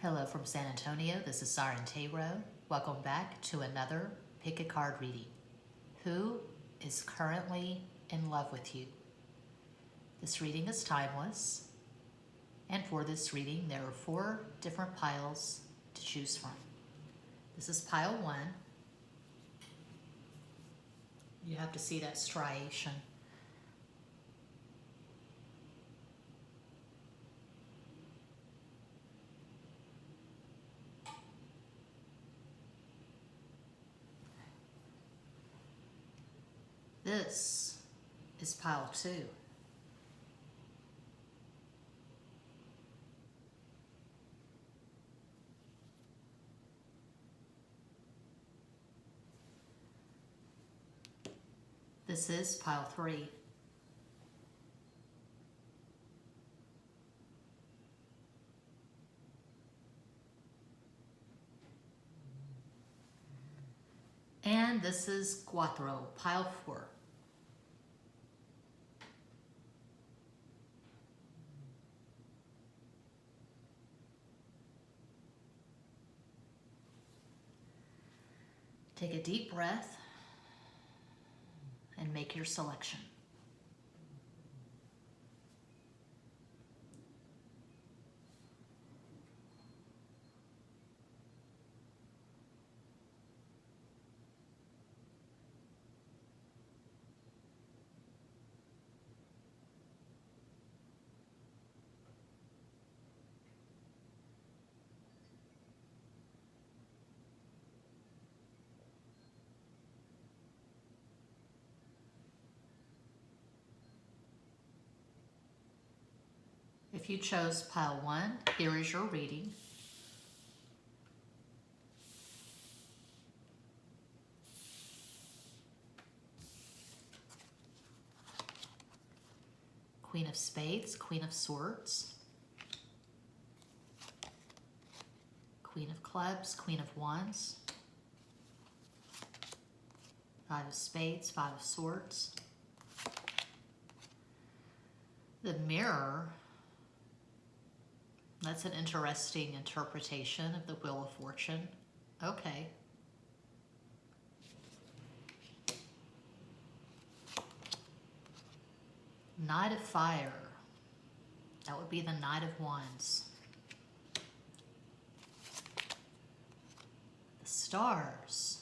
Hello from San Antonio, this is Siren. Welcome back to another Pick a Card reading. Who is currently in love with you? This reading is timeless, and for this reading there are 4 different piles to choose from. This is pile 1. You have to see that striation. This is pile 2. This is pile 3. And this is cuatro, pile 4. Take a deep breath and make your selection. If you chose pile 1, here is your reading. Queen of Spades, Queen of Swords, Queen of Clubs, Queen of Wands, 5 of Spades, 5 of Swords. The Mirror. That's an interesting interpretation of the Wheel of Fortune. Okay. Knight of Fire. That would be the Knight of Wands. The Stars.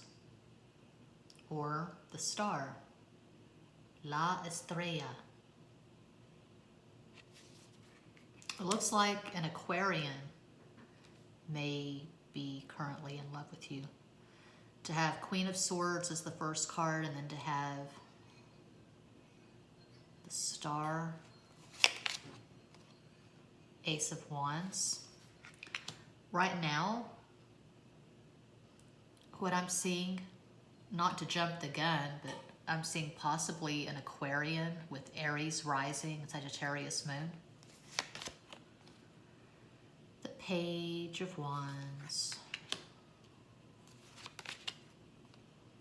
Or the Star. La Estrella. It looks like an Aquarian may be currently in love with you. To have Queen of Swords as the first card, and then to have the Star, Ace of Wands. Right now, what I'm seeing, not to jump the gun, but I'm seeing possibly an Aquarian with Aries rising, Sagittarius moon. Page of Wands,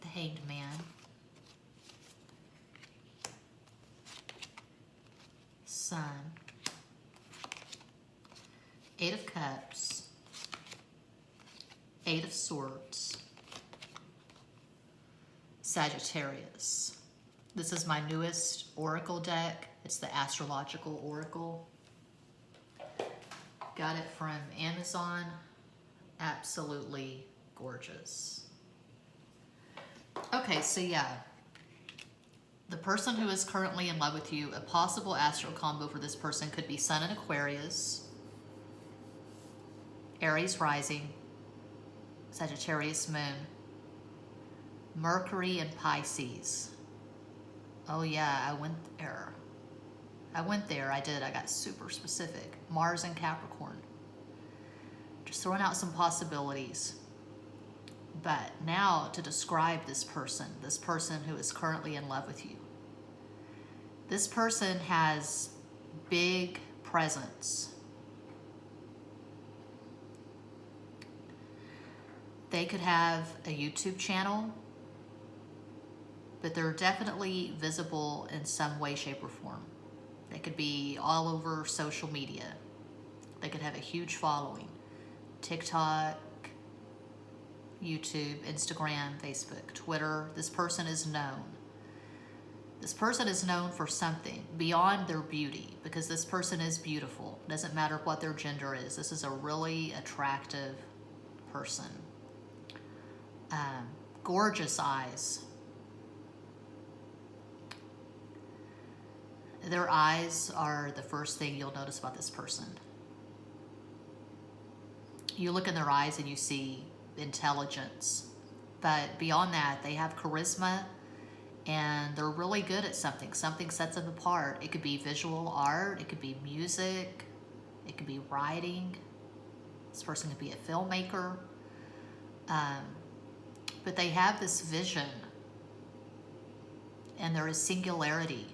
the Hanged Man, Sun, 8 of Cups, 8 of Swords, Sagittarius. This is my newest oracle deck. It's the Astrological Oracle. Got it from Amazon. Absolutely gorgeous. Okay, so yeah. The person who is currently in love with you, a possible astro combo for this person could be Sun in Aquarius, Aries rising, Sagittarius moon, Mercury and Pisces. Oh yeah, I went there, I did. I got super specific. Mars and Capricorn. Just throwing out some possibilities. But now to describe this person who is currently in love with you. This person has big presence. They could have a YouTube channel, but they're definitely visible in some way, shape, or form. They could be all over social media. They could have a huge following. TikTok, YouTube, Instagram, Facebook, Twitter. This person is known. This person is known for something beyond their beauty, because this person is beautiful. Doesn't matter what their gender is. This is a really attractive person. Gorgeous eyes. Their eyes are the first thing you'll notice about this person. You look in their eyes and you see intelligence, but beyond that, they have charisma, and they're really good at something. Something sets them apart. It could be visual art, it could be music, it could be writing. This person could be a filmmaker, but they have this vision, and there is singularity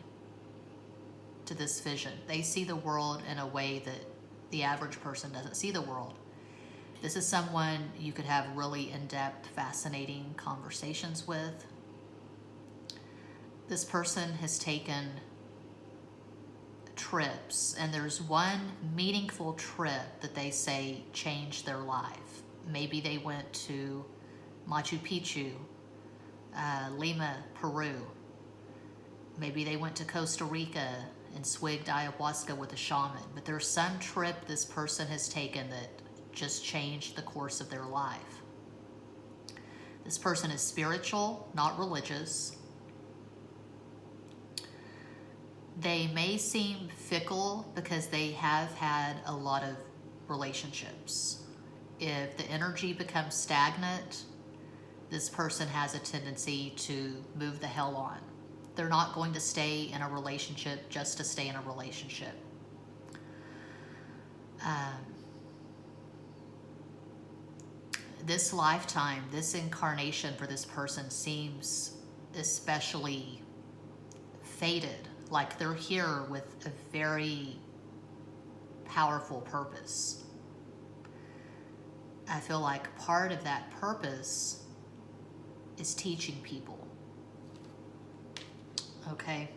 to this vision. They see the world in a way that the average person doesn't see the world. This is someone you could have really in-depth, fascinating conversations with. This person has taken trips, and there's one meaningful trip that they say changed their life. Maybe they went to Machu Picchu, Lima, Peru. Maybe they went to Costa Rica and swigged ayahuasca with a shaman. But there's some trip this person has taken that just changed the course of their life. This person is spiritual, not religious. They may seem fickle because they have had a lot of relationships. If the energy becomes stagnant, this person has a tendency to move the hell on. They're not going to stay in a relationship just to stay in a relationship. This lifetime, this incarnation for this person seems especially fated, like they're here with a very powerful purpose. I feel like part of that purpose is teaching people. Okay.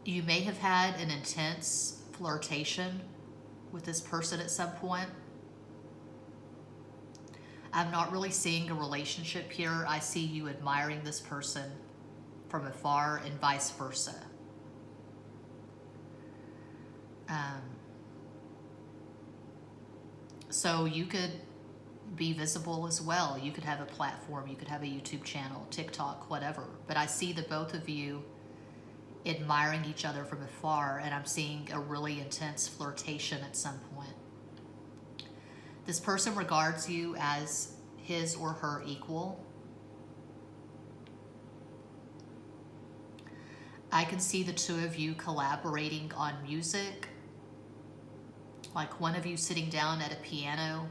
You may have had an intense flirtation with this person at some point. I'm not really seeing a relationship here. I see you admiring this person from afar and vice versa. So you could be visible as well. You could have a platform, you could have a YouTube channel, TikTok, whatever. But I see the both of you admiring each other from afar, and I'm seeing a really intense flirtation at some point. This person regards you as his or her equal. I can see the two of you collaborating on music, like one of you sitting down at a piano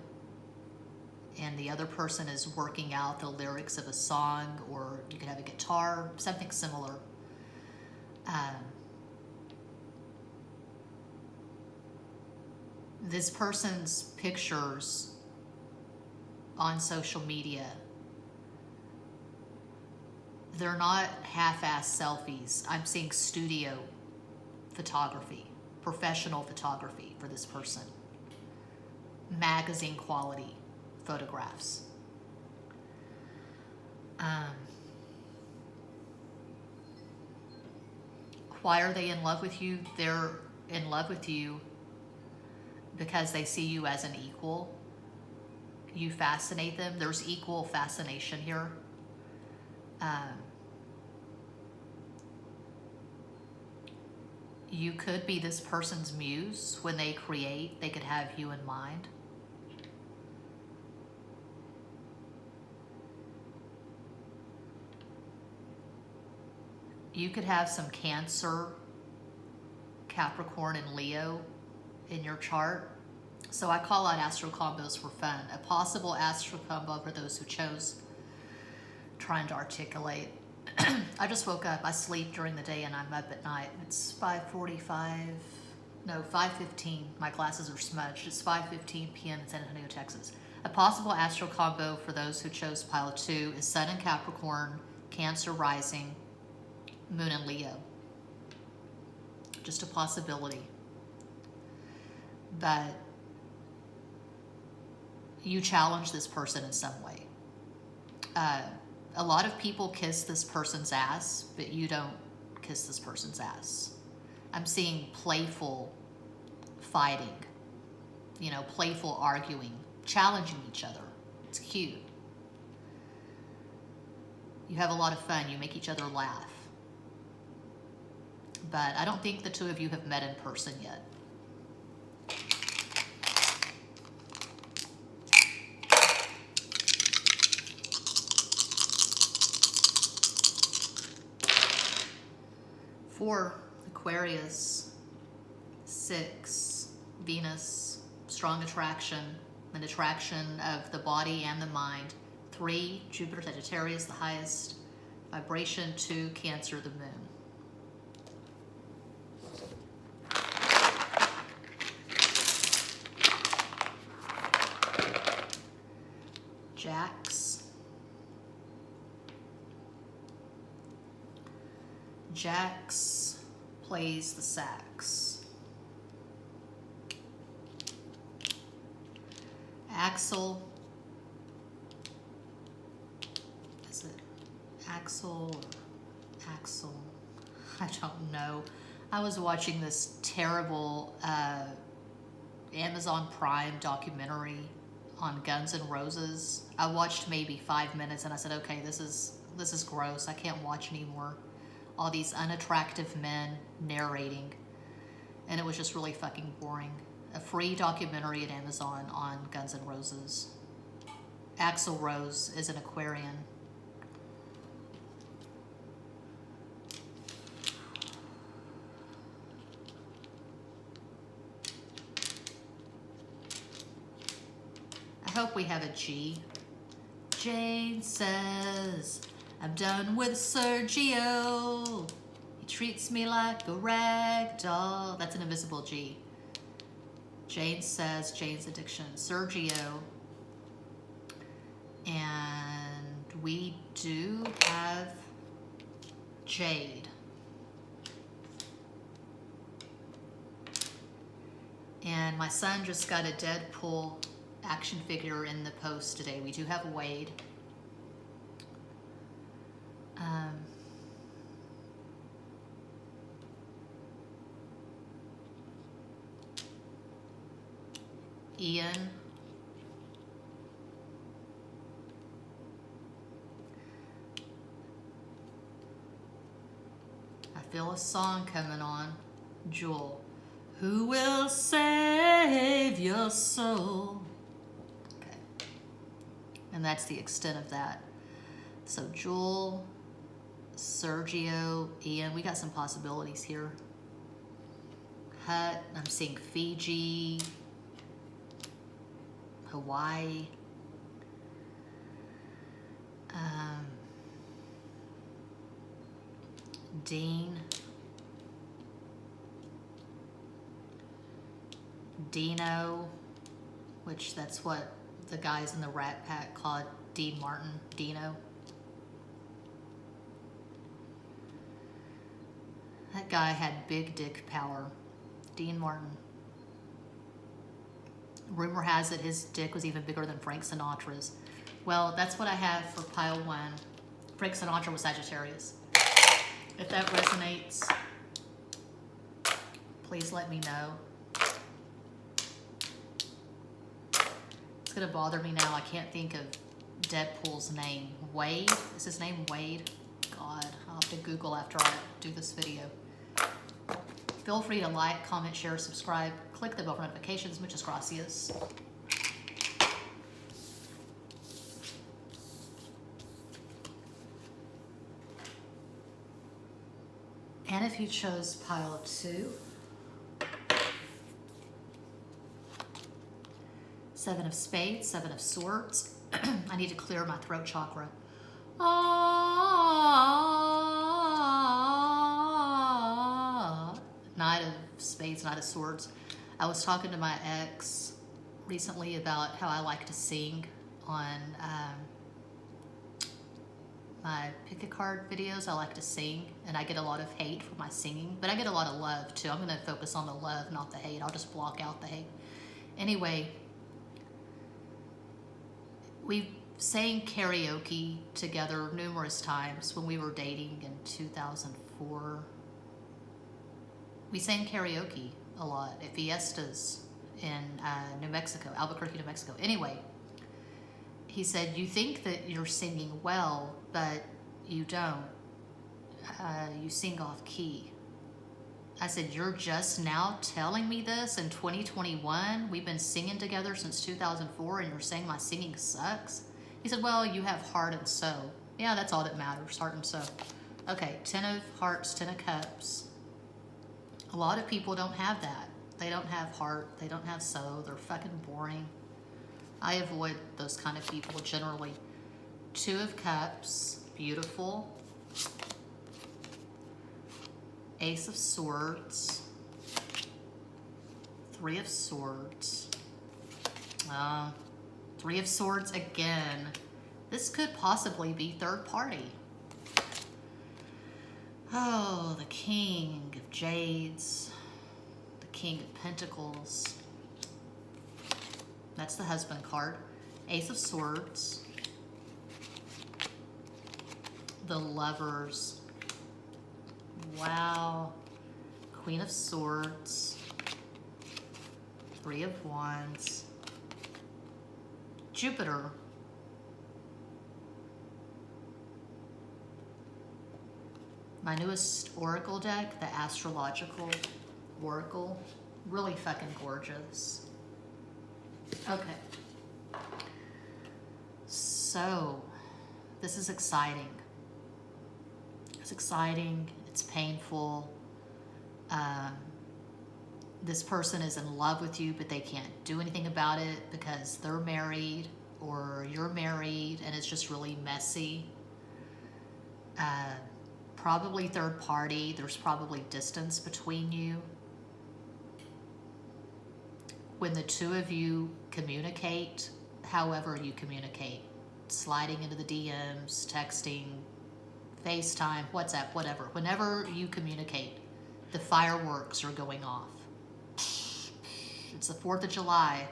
and the other person is working out the lyrics of a song, or you could have a guitar, something similar. This person's pictures on social media, they're not half-assed selfies. I'm seeing studio photography, professional photography for this person. Magazine quality photographs. Why are they in love with you? They're in love with you because they see you as an equal. You fascinate them. There's equal fascination here. You could be this person's muse. When they create, they could have you in mind. You could have some Cancer, Capricorn, and Leo in your chart. So I call out astro combos for fun. A possible astro combo for those who chose. Trying to articulate. I just woke up. I sleep during the day and I'm up at night. It's 5:45, no, 5:15. My glasses are smudged. It's 5:15 p.m. in San Antonio, Texas. A possible astro combo for those who chose pile 2 is Sun and Capricorn, Cancer rising, Moon in Leo. Just a possibility. But you challenge this person in some way. A lot of people kiss this person's ass, but you don't kiss this person's ass. I'm seeing playful fighting, you know, playful arguing, challenging each other. It's cute. You have a lot of fun. You make each other laugh. But I don't think the two of you have met in person yet. Four, Aquarius. 6, Venus, strong attraction, an attraction of the body and the mind. 3, Jupiter, Sagittarius, the highest vibration. 2, Cancer, the moon. Jacks. Jacks plays the sax. Axel. Is it Axel or Axel? I don't know. I was watching this terrible Amazon Prime documentary on Guns N' Roses. I watched maybe 5 minutes and I said, okay, this is gross. I can't watch anymore. All these unattractive men narrating. And it was just really fucking boring. A free documentary at Amazon on Guns N' Roses. Axl Rose is an Aquarian. I hope we have a G. Jane says, I'm done with Sergio. He treats me like a rag doll. That's an invisible G. Jane says, Jane's addiction. Sergio. And we do have Jade. And my son just got a Deadpool action figure in the post today. We do have Wade. Ian. I feel a song coming on. Jewel. Who will save your soul? Okay. And that's the extent of that. So Jewel, Sergio, Ian. We got some possibilities here. Hut. I'm seeing Fiji. Hawaii. Dean. Dino, which that's what the guys in the Rat Pack called Dean Martin. Dino. That guy had big dick power. Dean Martin. Rumor has it his dick was even bigger than Frank Sinatra's. Well, that's what I have for pile 1. Frank Sinatra was Sagittarius. If that resonates, please let me know. It's gonna bother me now. I can't think of Deadpool's name. Wade? Is his name Wade? God, I'll have to Google after I do this video. Feel free to like, comment, share, subscribe. Click the bell for notifications. Muchas gracias. And if you chose pile 2, 7 of spades, 7 of swords. I need to clear my throat chakra. Knight of spades, Knight of swords. I was talking to my ex recently about how I like to sing on my pick a card videos, I like to sing, and I get a lot of hate for my singing, but I get a lot of love too. I'm going to focus on the love, not the hate. I'll just block out the hate. Anyway, we sang karaoke together numerous times when we were dating in 2004. We sang karaoke a lot at fiestas in New Mexico, Albuquerque, New Mexico. Anyway, he said, you think that you're singing well, but you don't. You sing off key. I said, you're just now telling me this in 2021? We've been singing together since 2004 and you're saying my singing sucks? He said, well, you have heart and soul. Yeah, that's all that matters, heart and soul. Okay, 10 of hearts, 10 of cups. A lot of people don't have that. They don't have heart, they don't have soul, they're fucking boring. I avoid those kind of people generally. 2 of cups, beautiful. Ace of swords. 3 of swords. 3 of swords again. This could possibly be third party. Oh, the King of Jades. The King of Pentacles. That's the husband card. Ace of Swords. The Lovers. Wow. Queen of Swords. 3 of Wands. Jupiter. My newest oracle deck, the Astrological Oracle. Really fucking gorgeous. Okay. So, this is exciting. It's exciting. It's painful. This person is in love with you, but they can't do anything about it because they're married or you're married, and it's just really messy. Probably third party. There's probably distance between you. When the two of you communicate, however you communicate, sliding into the DMs, texting, FaceTime, WhatsApp, whatever. Whenever you communicate, the fireworks are going off. It's the 4th of July.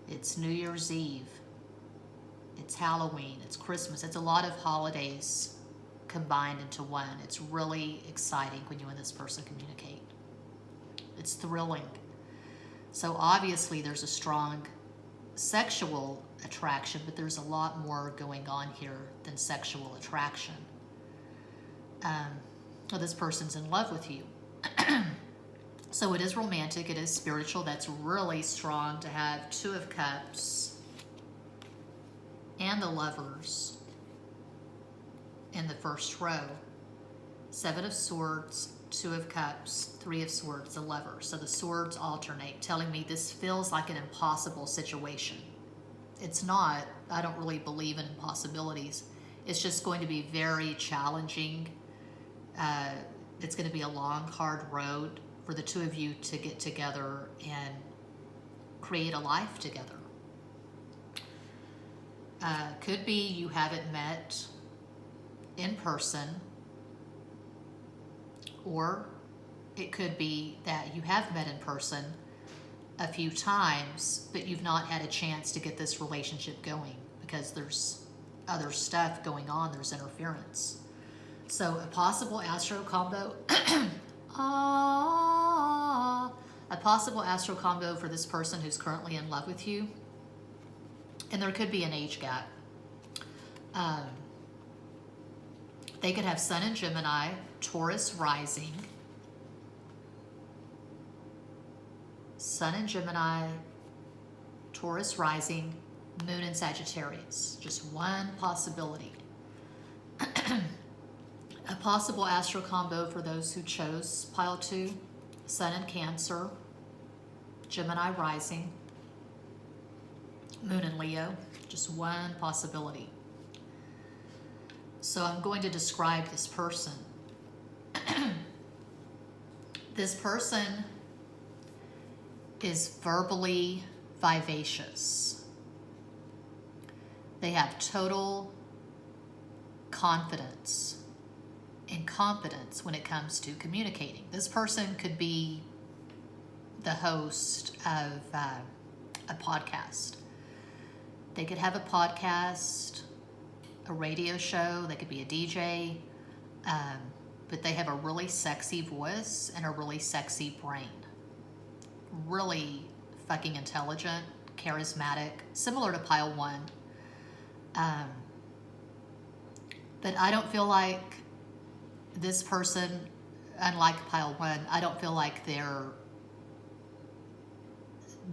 It's New Year's Eve. It's Halloween. It's Christmas. It's a lot of holidays combined into one. It's really exciting when you and this person communicate. It's thrilling. So obviously there's a strong sexual attraction, but there's a lot more going on here than sexual attraction. Well, this person's in love with you. So it is romantic, it is spiritual. That's really strong to have 2 of Cups and the Lovers in the first row. 7 of Swords, 2 of Cups, 3 of Swords, the Lover. So the swords alternate, telling me this feels like an impossible situation. It's not. I don't really believe in impossibilities. It's just going to be very challenging. It's going to be a long, hard road for the two of you to get together and create a life together. Could be you haven't met in person, or it could be that you have met in person a few times, but you've not had a chance to get this relationship going because there's other stuff going on, there's interference. So a possible astro combo, a possible astro combo for this person who's currently in love with you, and there could be an age gap. They could have Sun in Gemini, Taurus rising, Sun in Gemini, Taurus rising, Moon in Sagittarius. Just one possibility. A possible astro combo for those who chose pile 2, Sun in Cancer, Gemini rising, Moon in Leo. Just one possibility. So I'm going to describe this person. This person is verbally vivacious. They have total confidence and competence when it comes to communicating. This person could be the host of a podcast. They could have a podcast, a radio show, they could be a DJ, but they have a really sexy voice and a really sexy brain. Really fucking intelligent, charismatic, similar to pile one. But I don't feel like this person, unlike pile one, I don't feel like they're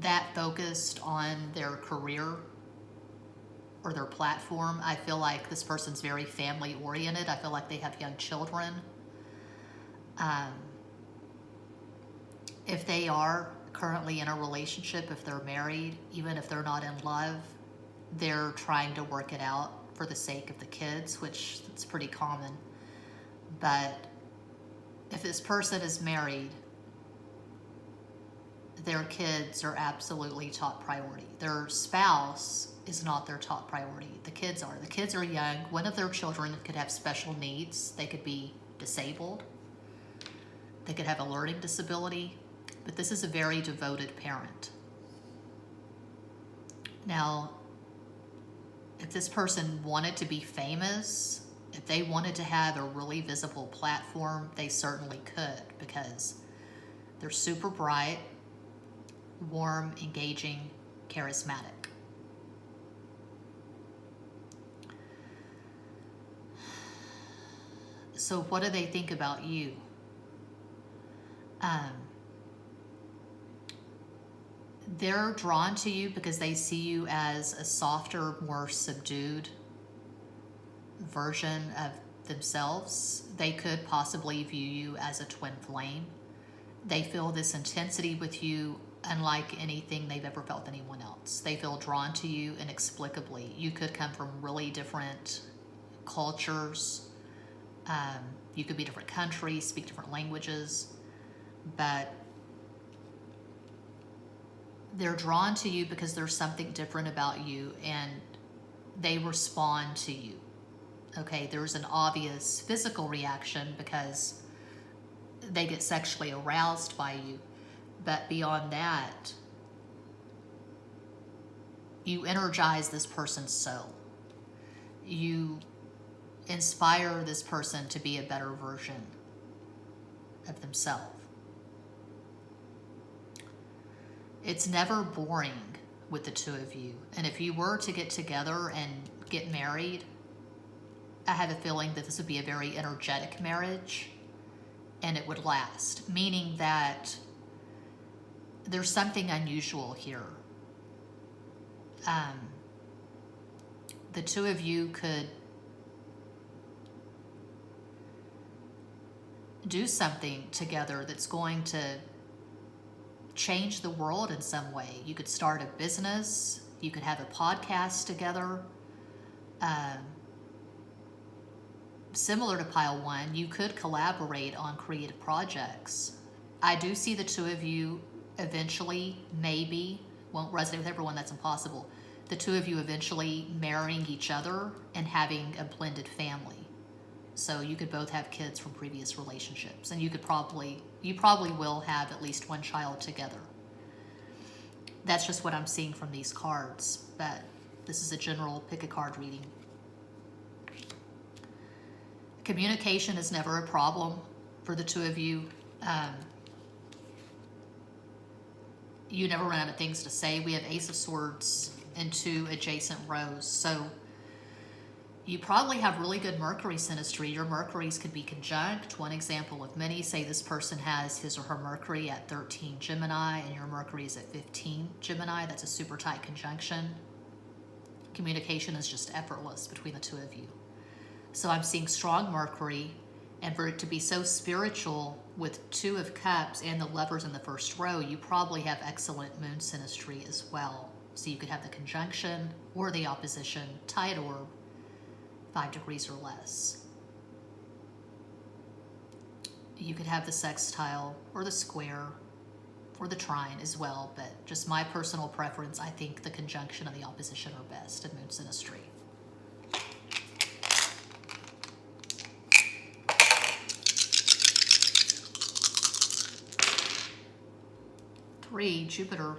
that focused on their career or their platform. I feel like this person's very family oriented. I feel like they have young children. If they are currently in a relationship, if they're married, even if they're not in love, they're trying to work it out for the sake of the kids, which is pretty common. But if this person is married, their kids are absolutely top priority. Their spouse is not their top priority. The kids are. The kids are young. One of their children could have special needs. They could be disabled. They could have a learning disability. But this is a very devoted parent. Now, if this person wanted to be famous, if they wanted to have a really visible platform, they certainly could, because they're super bright, warm, engaging, charismatic. So what do they think about you? They're drawn to you because they see you as a softer, more subdued version of themselves. They could possibly view you as a twin flame. They feel this intensity with you unlike anything they've ever felt with anyone else. They feel drawn to you inexplicably. You could come from really different cultures. You could be different countries, speak different languages, but they're drawn to you because there's something different about you and they respond to you. Okay, there's an obvious physical reaction because they get sexually aroused by you. But beyond that, you energize this person's soul. You inspire this person to be a better version of themselves. It's never boring with the two of you. And if you were to get together and get married, I have a feeling that this would be a very energetic marriage and it would last. Meaning that there's something unusual here. The two of you could do something together that's going to change the world in some way. You could start a business. You could have a podcast together. Similar to pile one, you could collaborate on creative projects. I do see the two of you eventually, maybe, won't resonate with everyone, that's impossible. The two of you eventually marrying each other and having a blended family. So you could both have kids from previous relationships, and you probably will have at least one child together. That's just what I'm seeing from these cards, but this is a general pick a card reading. Communication is never a problem for the two of you. You never run out of things to say. We have Ace of Swords and two adjacent rows, so you probably have really good Mercury synastry. Your Mercuries could be conjunct. One example of many, say this person has his or her Mercury at 13 Gemini and your Mercury is at 15 Gemini. That's a super tight conjunction. Communication is just effortless between the two of you. So I'm seeing strong Mercury, and for it to be so spiritual with Two of Cups and the Lovers in the first row, you probably have excellent moon synastry as well. So you could have the conjunction or the opposition, tight orb, 5 degrees or less. You could have the sextile or the square or the trine as well, but just my personal preference, I think the conjunction and the opposition are best in moon synastry. 3, Jupiter,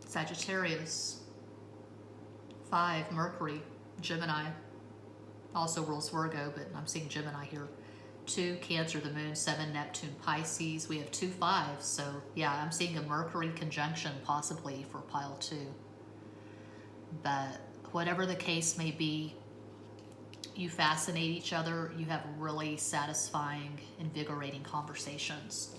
Sagittarius. 5, Mercury, Gemini. Also rules Virgo, but I'm seeing Gemini here. 2, Cancer, the moon. 7, Neptune, Pisces. We have 2 5s, so yeah, I'm seeing a Mercury conjunction possibly for pile 2. But whatever the case may be, you fascinate each other. You have really satisfying, invigorating conversations.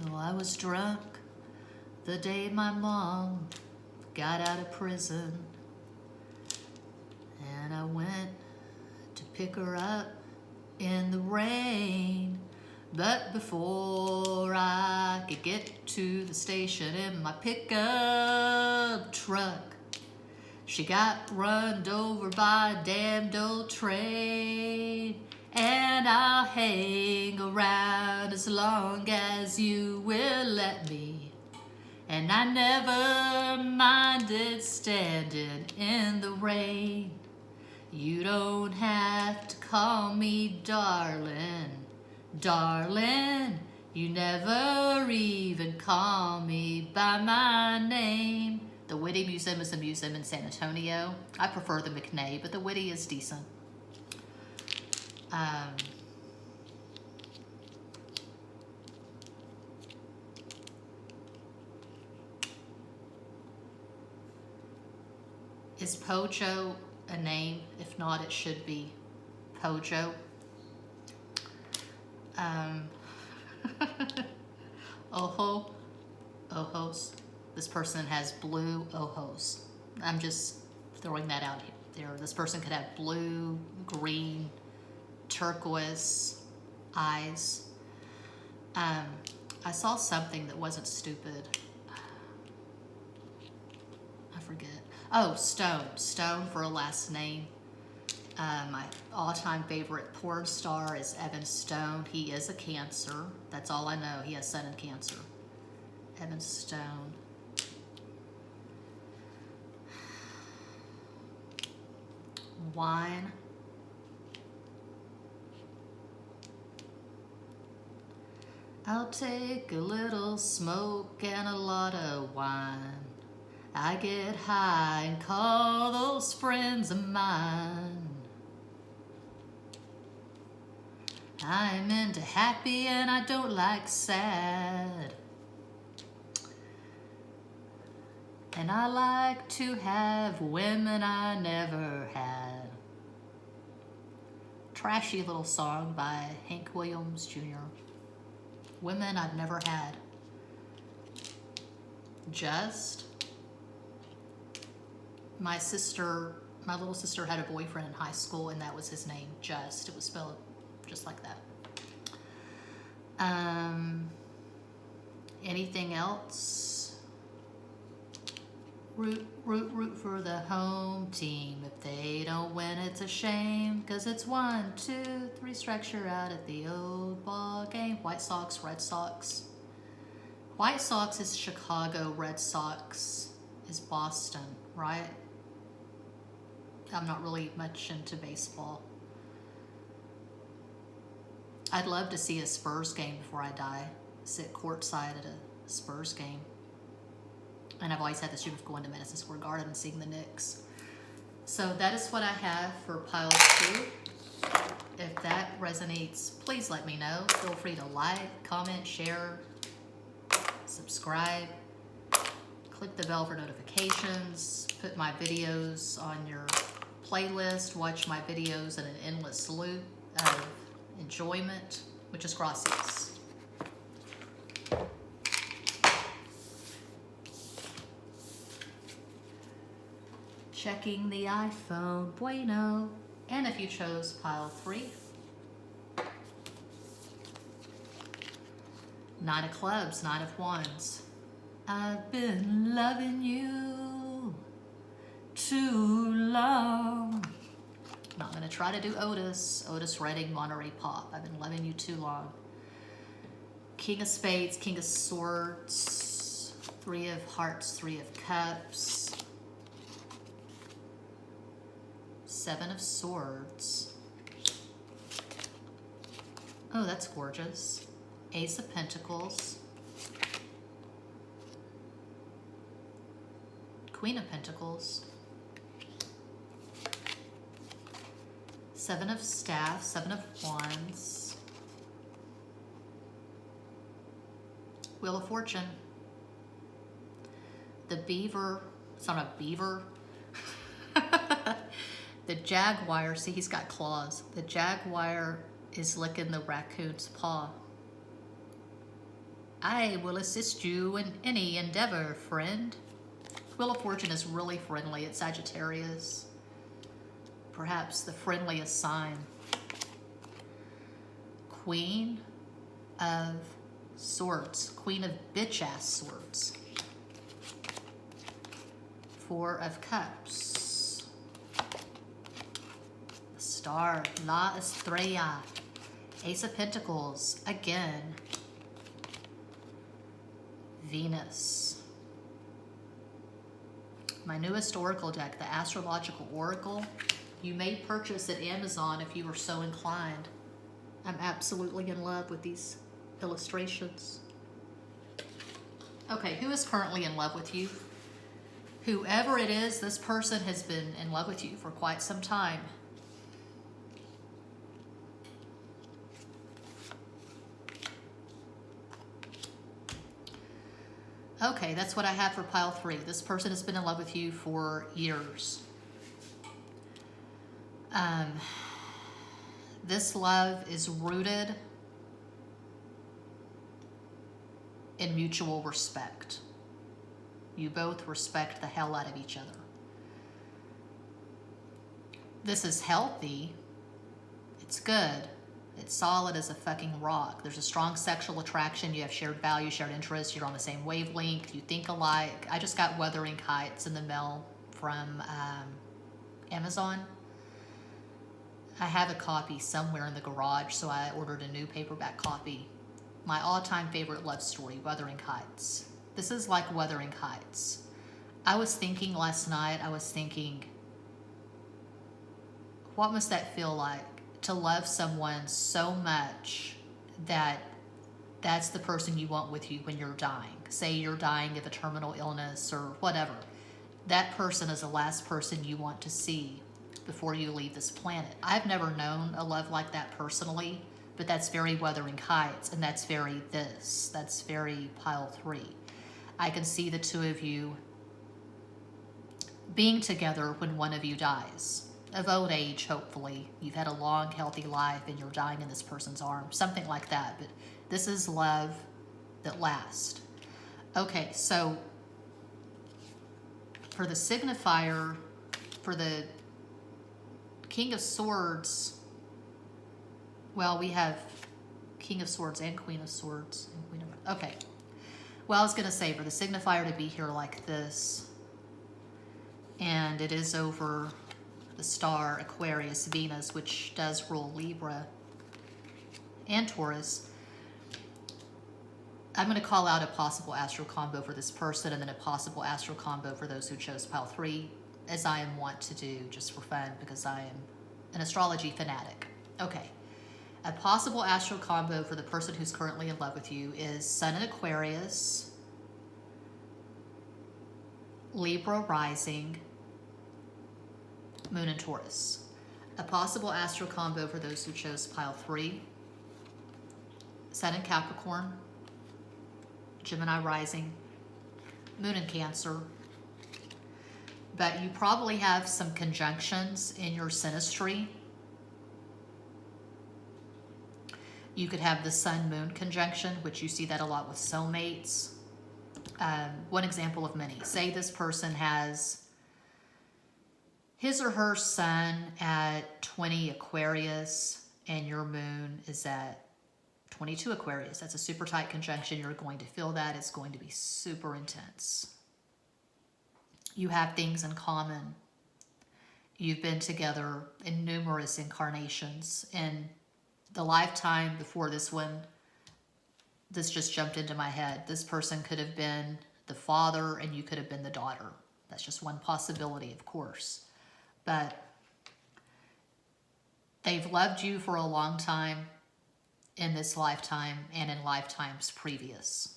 Well, I was drunk the day my mom got out of prison, and I went to pick her up in the rain. But before I could get to the station in my pickup truck, she got run over by a damned old train. And I'll hang around as long as you will let me. And I never minded standing in the rain. You don't have to call me darling. Darling, you never even call me by my name. The Whitty Museum is a museum in San Antonio. I prefer the McNay, but the Whitty is decent. Is Pojo a name? If not, it should be Pojo. Ojos. This person has blue ojos. I'm just throwing that out there. This person could have blue, green, turquoise eyes. I saw something that wasn't stupid. I forget. Oh, Stone. Stone for a last name. My all-time favorite porn star is Evan Stone. He is a Cancer. That's all I know. He has Sun in Cancer. Evan Stone. Wine. I'll take a little smoke and a lot of wine. I get high and call those friends of mine. I'm into happy and I don't like sad. And I like to have women I never had. Trashy little song by Hank Williams Jr. Women I've never had. Just. My little sister had a boyfriend in high school and that was his name, Just. It was spelled just like that. Anything else? Root for the home team. If they don't win, it's a shame. 'Cause it's 1, 2, 3 strikes, you're out at the old ball game. White Sox, Red Sox. White Sox is Chicago, Red Sox is Boston, right? I'm not really much into baseball. I'd love to see a Spurs game before I die. Sit courtside at a Spurs game. And I've always had this dream of going to Madison Square Garden and seeing the Knicks. So that is what I have for pile 2. If that resonates, please let me know. Feel free to like, comment, share, subscribe. Click the bell for notifications. Put my videos on your playlist. Watch my videos in an endless loop of enjoyment. Muchas gracias. Checking the iPhone, bueno. And if you chose pile 3, 9 of clubs, 9 of wands. I've been loving you too long. Not gonna try to do Otis Redding, Monterey Pop. I've been loving you too long. King of spades, King of swords, 3 of hearts, 3 of cups. 7 of swords. Oh, that's gorgeous. Ace of Pentacles. Queen of Pentacles. Seven of Staff, Seven of Wands. Wheel of Fortune. The beaver, it's not a beaver. The jaguar, see he's got claws. The jaguar is licking the raccoon's paw. I will assist you in any endeavor, friend. Wheel of Fortune is really friendly. It's Sagittarius. Perhaps the friendliest sign. Queen of Swords. Queen of bitch-ass swords. Four of Cups. The Star. La Estrella. Ace of Pentacles. Again. Venus. My newest oracle deck, the Astrological Oracle. You may purchase at Amazon if you are so inclined. I'm absolutely in love with these illustrations. Okay, who is currently in love with you? Whoever it is, this person has been in love with you for quite some time. Okay, that's what I have for pile 3. This person has been in love with you for years. This love is rooted in mutual respect. You both respect the hell out of each other. This is healthy. It's good. It's solid as a fucking rock. There's a strong sexual attraction. You have shared values, shared interests. You're on the same wavelength. You think alike. I just got Wuthering Heights in the mail from Amazon. I have a copy somewhere in the garage, so I ordered a new paperback copy. My all-time favorite love story, Wuthering Heights. This is like Wuthering Heights. I was thinking last night, what must that feel like? To love someone so much that that's the person you want with you when you're dying. Say you're dying of a terminal illness or whatever. That person is the last person you want to see before you leave this planet. I've never known a love like that personally, but that's very Wuthering Heights, and that's very this. That's very pile 3. I can see the two of you being together when one of you dies. Of old age, hopefully. You've had a long, healthy life and you're dying in this person's arms. Something like that. But this is love that lasts. Okay, so for the signifier, for the King of Swords, well, we have King of Swords and Queen of Swords. And Queen of, okay. Well, I was going to say, for the signifier to be here like this, and it is over the star Aquarius, Venus, which does rule Libra and Taurus. I'm going to call out a possible astral combo for this person and then a possible astral combo for those who chose pile 3, as I am wont to do just for fun because I am an astrology fanatic. Okay. A possible astral combo for the person who's currently in love with you is Sun in Aquarius, Libra rising, Moon in Taurus. A possible astral combo for those who chose pile 3, Sun in Capricorn, Gemini rising, Moon in Cancer. But you probably have some conjunctions in your synastry. You could have the Sun-Moon conjunction, which you see that a lot with soulmates. One example of many. Say this person has his or her sun at 20 Aquarius and your moon is at 22 Aquarius. That's a super tight conjunction. You're going to feel that. It's going to be super intense. You have things in common. You've been together in numerous incarnations. In the lifetime before this one, this just jumped into my head. This person could have been the father and you could have been the daughter. That's just one possibility, of course. But they've loved you for a long time. in this lifetime and in lifetimes previous.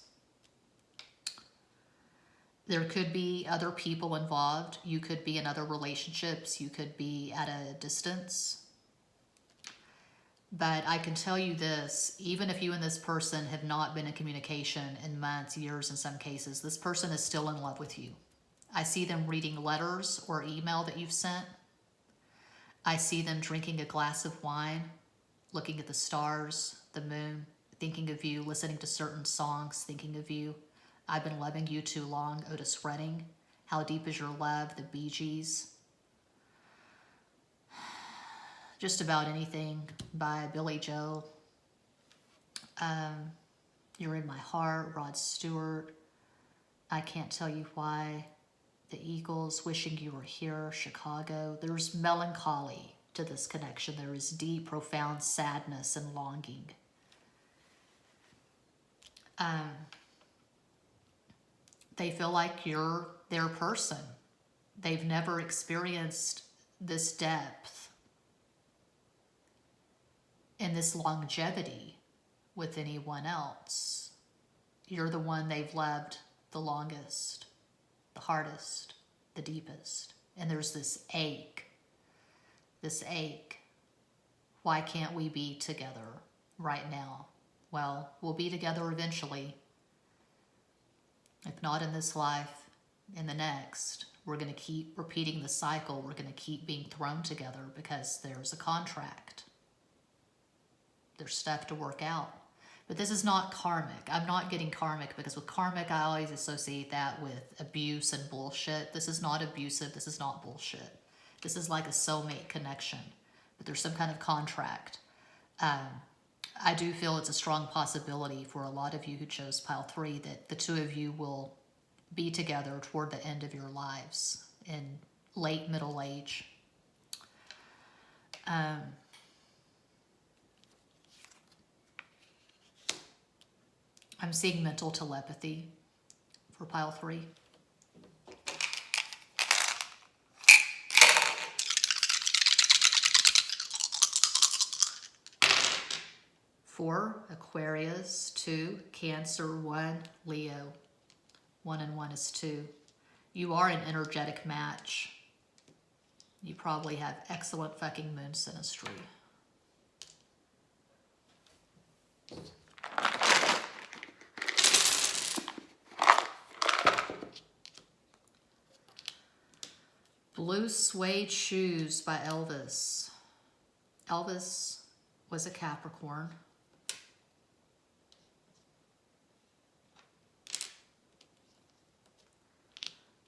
There could be other people involved. You could be in other relationships. You could be at a distance. But I can tell you this, even if you and this person have not been in communication in months, years in some cases, this person is still in love with you. I see them reading letters or email that you've sent. I see them drinking a glass of wine, looking at the stars, the moon, thinking of you, listening to certain songs, thinking of you. I've been loving you too long, Otis Redding. How Deep Is Your Love, the Bee Gees. Just about anything by Billy Joel. You're in My Heart, Rod Stewart. I Can't Tell You Why. The Eagles, Wishing You Were Here, Chicago. There's melancholy to this connection. There is deep, profound sadness and longing. They feel like you're their person. They've never experienced this depth and this longevity with anyone else. You're the one they've loved the longest, the hardest, the deepest. And there's this ache. Why can't we be together right now? Well, we'll be together eventually. If not in this life, in the next. We're going to keep repeating the cycle. We're going to keep being thrown together because there's a contract. There's stuff to work out. But this is not karmic. I'm not getting karmic because with karmic, I always associate that with abuse and bullshit. This is not abusive. This is not bullshit. This is like a soulmate connection. But there's some kind of contract. I do feel it's a strong possibility for a lot of you who chose pile 3 that the two of you will be together toward the end of your lives in late middle age. I'm seeing mental telepathy for pile 3. Four, Aquarius. 2, Cancer. 1, Leo. 1 and 1 is 2. You are an energetic match. You probably have excellent fucking moon synastry. Blue Suede Shoes by Elvis. Elvis was a Capricorn.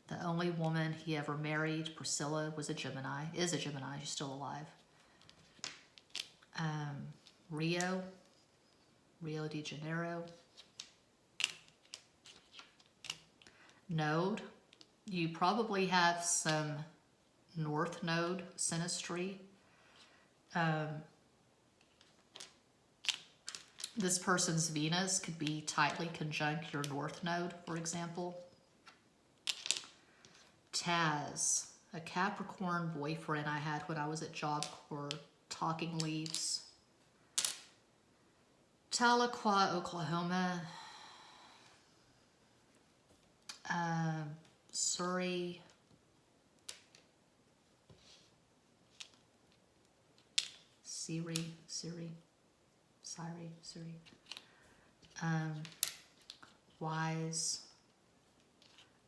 The only woman he ever married, Priscilla, was a Gemini. Is a Gemini. She's still alive. Rio de Janeiro. Node. You probably have some North Node synastry. This person's Venus could be tightly conjunct your North Node, for example. Taz, a Capricorn boyfriend I had when I was at Job Corps, Talking Leaves. Tahlequah, Oklahoma. Surrey. Siri. Wise.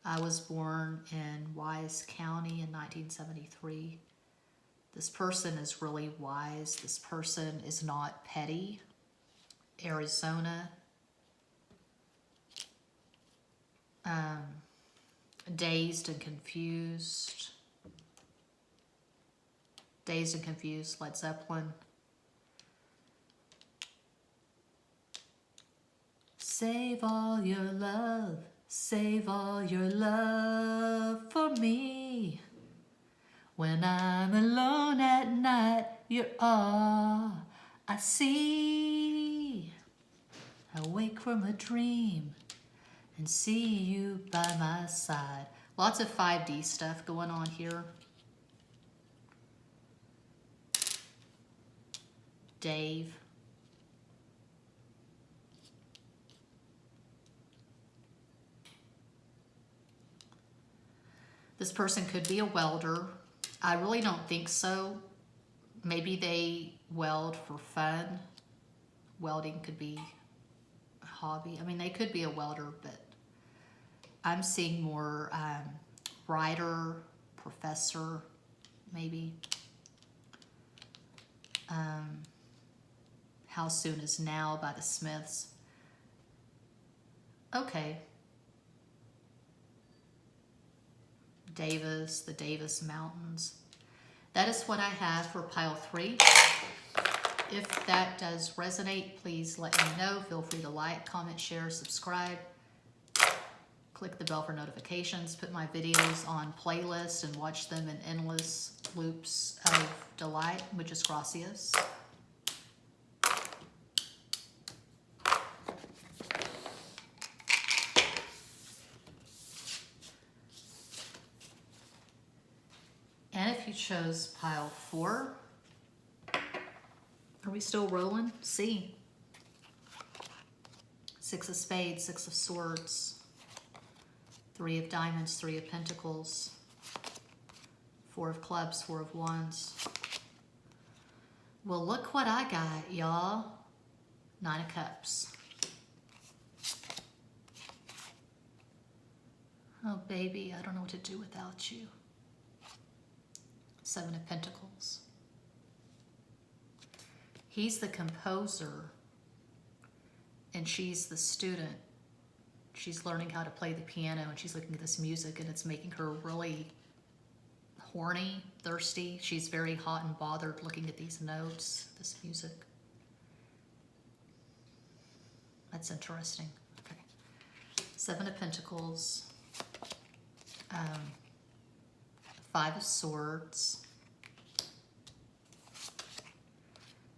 I was born in Wise County in 1973. This person is really wise. This person is not petty. Arizona. Dazed and Confused. Dazed and Confused, Led Zeppelin. Save all your love for me. When I'm alone at night, you're all I see. I wake from a dream and see you by my side. Lots of 5D stuff going on here. Dave. This person could be a welder. I really don't think so. Maybe they weld for fun. Welding could be a hobby. I mean, they could be a welder, but I'm seeing more writer, professor, maybe. How Soon Is Now by the Smiths. Okay. Davis, the Davis Mountains. That is what I have for pile 3. If that does resonate, please let me know. Feel free to like, comment, share, subscribe. Click the bell for notifications. Put my videos on playlist and watch them in endless loops of delight. Muchas gracias. And if you chose pile 4, are we still rolling? C. 6 of Spades, 6 of Swords, 3 of Diamonds, 3 of Pentacles, 4 of Clubs, 4 of Wands. Well, look what I got, y'all. 9 of Cups. Oh, baby, I don't know what to do without you. 7 of Pentacles. He's the composer, and she's the student. She's learning how to play the piano, and she's looking at this music, and it's making her really horny, thirsty. She's very hot and bothered looking at these notes, this music. That's interesting. Okay. 7 of Pentacles. 5 of Swords.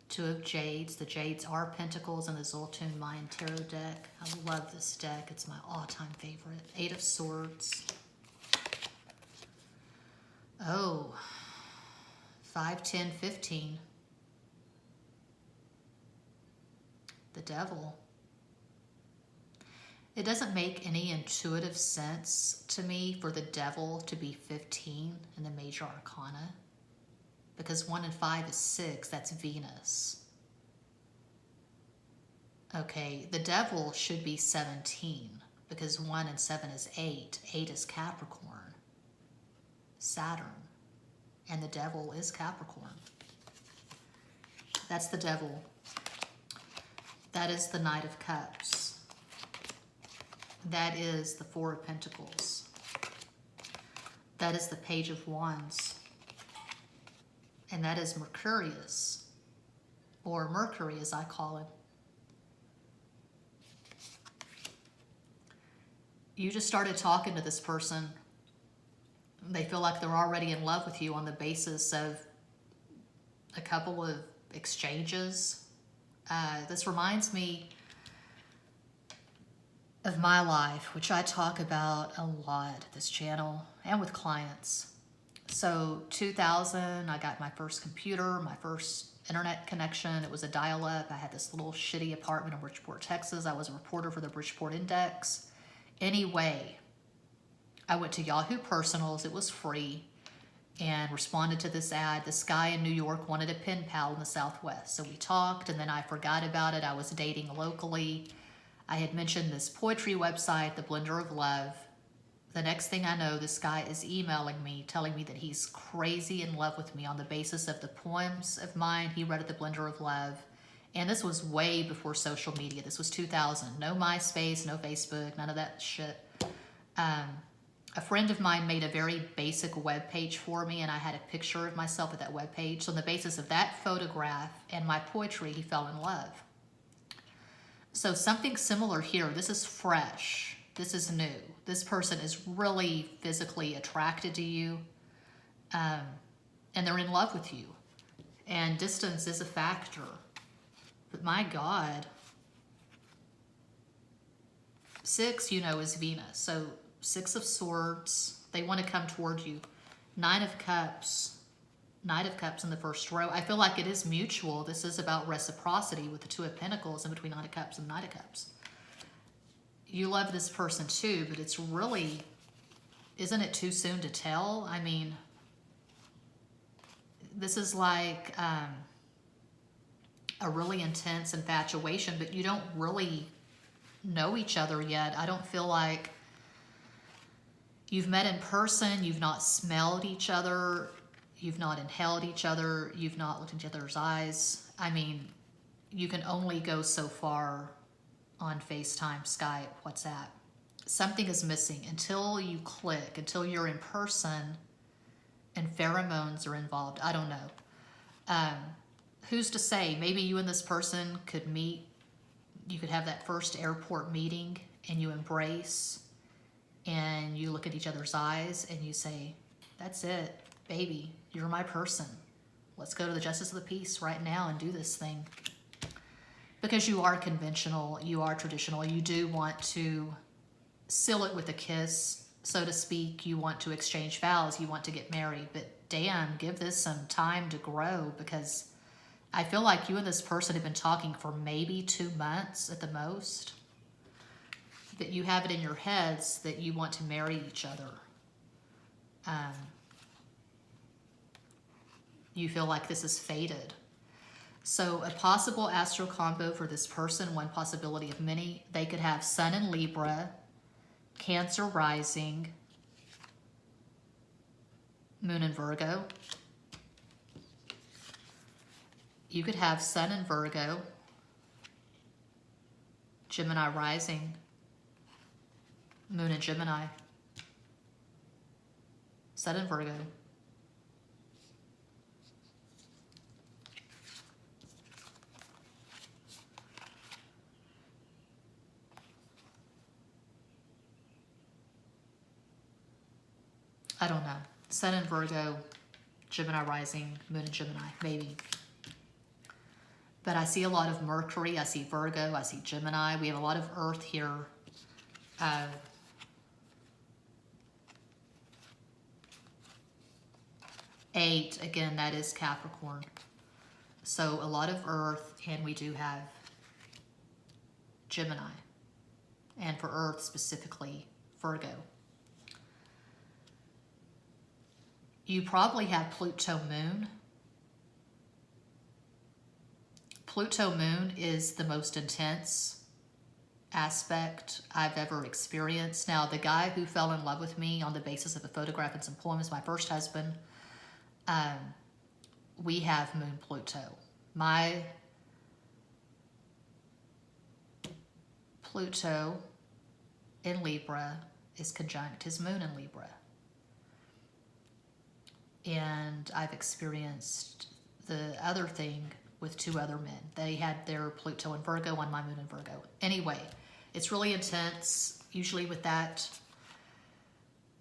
2 of Jades. The Jades are Pentacles in the Zoltun Mayan Tarot deck. I love this deck. It's my all-time favorite. 8 of Swords. Oh. 5, 10, 15. The Devil. It doesn't make any intuitive sense to me for the Devil to be 15 in the Major Arcana. Because 1 and 5 is 6, that's Venus. Okay, the Devil should be 17, because 1 and 7 is 8. 8 is Capricorn, Saturn, and the Devil is Capricorn. That's the Devil. That is the Knight of Cups. That is the 4 of Pentacles. That is the Page of Wands. And that is Mercurius, or Mercury as I call it. You just started talking to this person. They feel like they're already in love with you on the basis of a couple of exchanges. This reminds me of my life, which I talk about a lot at this channel and with clients. So 2000, I got my first computer, my first internet connection. It was a dial-up. I had this little shitty apartment in Bridgeport, Texas. I was a reporter for the Bridgeport Index. Anyway, I went to Yahoo Personals. It was free, and responded to this ad. This guy in New York wanted a pen pal in the Southwest. So we talked, and then I forgot about it. I was dating locally. I had mentioned this poetry website, The Blender of Love. The next thing I know, this guy is emailing me, telling me that he's crazy in love with me on the basis of the poems of mine he read at the Blender of Love. And this was way before social media. This was 2000. No MySpace, no Facebook, none of that shit. A friend of mine made a very basic web page for me, and I had a picture of myself at that web page. So on the basis of that photograph and my poetry, he fell in love. So something similar here. This is fresh. This is new. This person is really physically attracted to you, and they're in love with you. And distance is a factor. But my God, 6, you know, is Venus. So 6 of Swords, they want to come toward you. 9 of Cups, Knight of Cups in the first row. I feel like it is mutual. This is about reciprocity with the 2 of Pentacles in between Knight of Cups and Knight of Cups. You love this person too, but it's really isn't it too soon to tell? I mean, this is like a really intense infatuation, but you don't really know each other yet. I don't feel like you've met in person, you've not smelled each other, you've not inhaled each other, you've not looked into each other's eyes. I mean, you can only go so far on FaceTime, Skype, WhatsApp. Something is missing until you click, until you're in person and pheromones are involved. I don't know. Who's to say? Maybe you and this person could meet. You could have that first airport meeting and you embrace and you look at each other's eyes and you say, that's it, baby, you're my person. Let's go to the justice of the peace right now and do this thing. Because you are conventional, you are traditional, you do want to seal it with a kiss, so to speak. You want to exchange vows, you want to get married, but damn, give this some time to grow, because I feel like you and this person have been talking for maybe 2 months at the most, that you have it in your heads that you want to marry each other. You feel like this is fated. So a possible astro combo for this person, one possibility of many, they could have Sun in Libra, Cancer rising, Moon in Virgo. You could have Sun in Virgo, Gemini rising, Moon in Gemini, Sun in Virgo. I don't know. Sun in Virgo, Gemini rising, Moon in Gemini, maybe. But I see a lot of Mercury, I see Virgo, I see Gemini. We have a lot of Earth here. 8, again, that is Capricorn. So a lot of Earth, and we do have Gemini. And for Earth specifically, Virgo. You probably have Pluto Moon. Pluto Moon is the most intense aspect I've ever experienced. Now, the guy who fell in love with me on the basis of a photograph and some poems, my first husband, we have Moon Pluto. My Pluto in Libra is conjunct his Moon in Libra. And I've experienced the other thing with 2 other men. They had their Pluto in Virgo on my Moon in Virgo. Anyway, it's really intense. Usually with that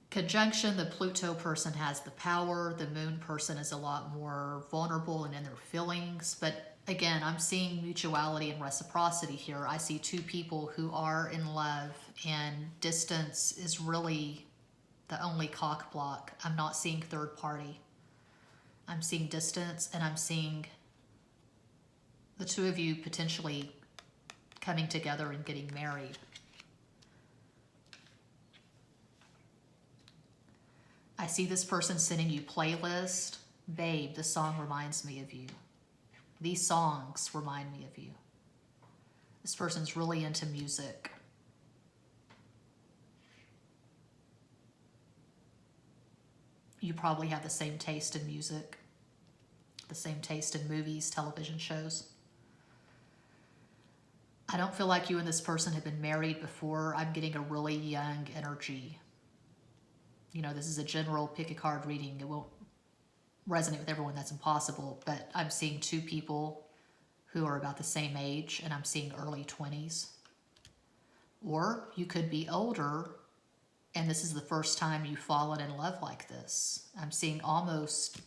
conjunction, the Pluto person has the power. The Moon person is a lot more vulnerable and in their feelings. But again, I'm seeing mutuality and reciprocity here. I see 2 people who are in love, and distance is really the only cock block. I'm not seeing third party. I'm seeing distance, and I'm seeing the 2 of you potentially coming together and getting married. I see this person sending you playlist. Babe, this song reminds me of you. These songs remind me of you. This person's really into music. You probably have the same taste in music, the same taste in movies, television shows. I don't feel like you and this person have been married before. I'm getting a really young energy. You know, this is a general pick a card reading. It won't resonate with everyone, that's impossible, but I'm seeing 2 people who are about the same age, and I'm seeing early 20s. Or you could be older, and this is the first time you've fallen in love like this. I'm seeing almost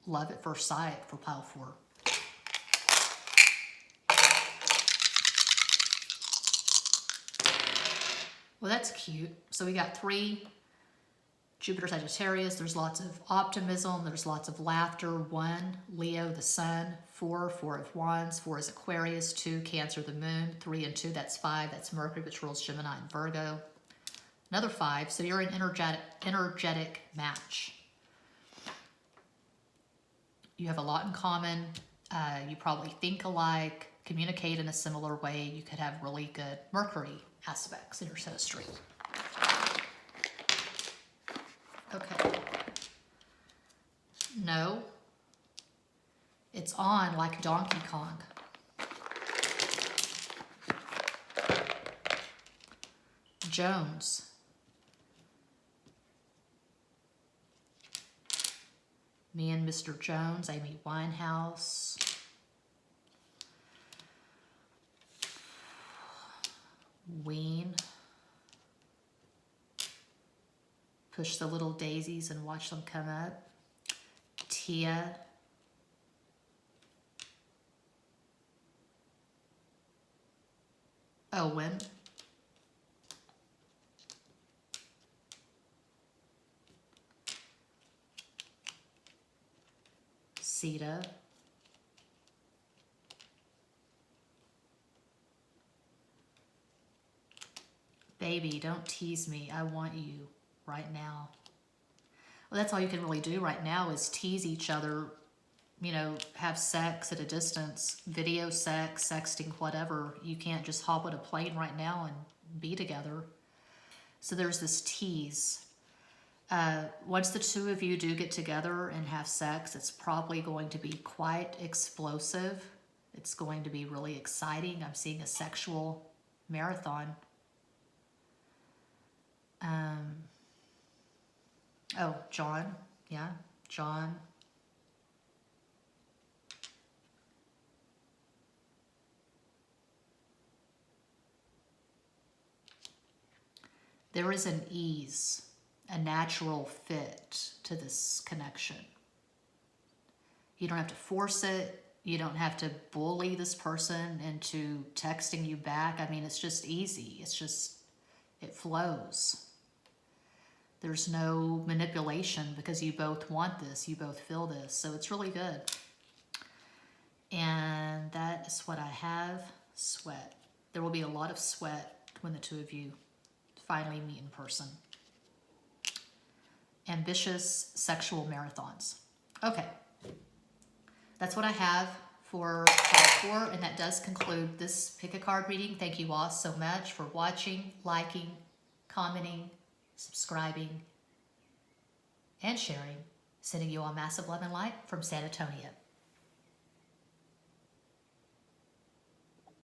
love at first sight for pile 4. Well, that's cute. So we got 3 Jupiter Sagittarius. There's lots of optimism. There's lots of laughter. 1, Leo, the sun. 4 of Wands. 4 is Aquarius. 2, Cancer, the moon. 3 and 2, that's 5. That's Mercury, which rules Gemini and Virgo. Another 5. So you're an energetic match. You have a lot in common. You probably think alike, communicate in a similar way. You could have really good Mercury aspects in your synastry. Okay. No. It's on like Donkey Kong. Jones. Me and Mr. Jones, Amy Winehouse. Ween. Push the little daisies and watch them come up. Tia. Owen. Sita. Baby, don't tease me. I want you right now. Well, that's all you can really do right now is tease each other, you know, have sex at a distance, video sex, sexting, whatever. You can't just hop on a plane right now and be together. So there's this tease. Once the two of you do get together and have sex, it's probably going to be quite explosive. It's going to be really exciting. I'm seeing a sexual marathon. Oh, John. Yeah, John. There is an ease, a natural fit to this connection. You don't have to force it. You don't have to bully this person into texting you back. I mean, it's just easy. It's just, it flows. There's no manipulation because you both want this. You both feel this. So it's really good. And that is what I have. Sweat. There will be a lot of sweat when the two of you finally meet in person. Ambitious sexual marathons. Okay. That's what I have for part 4, and that does conclude this pick a card reading. Thank you all so much for watching, liking, commenting, subscribing, and sharing. Sending you all massive love and light from San Antonio.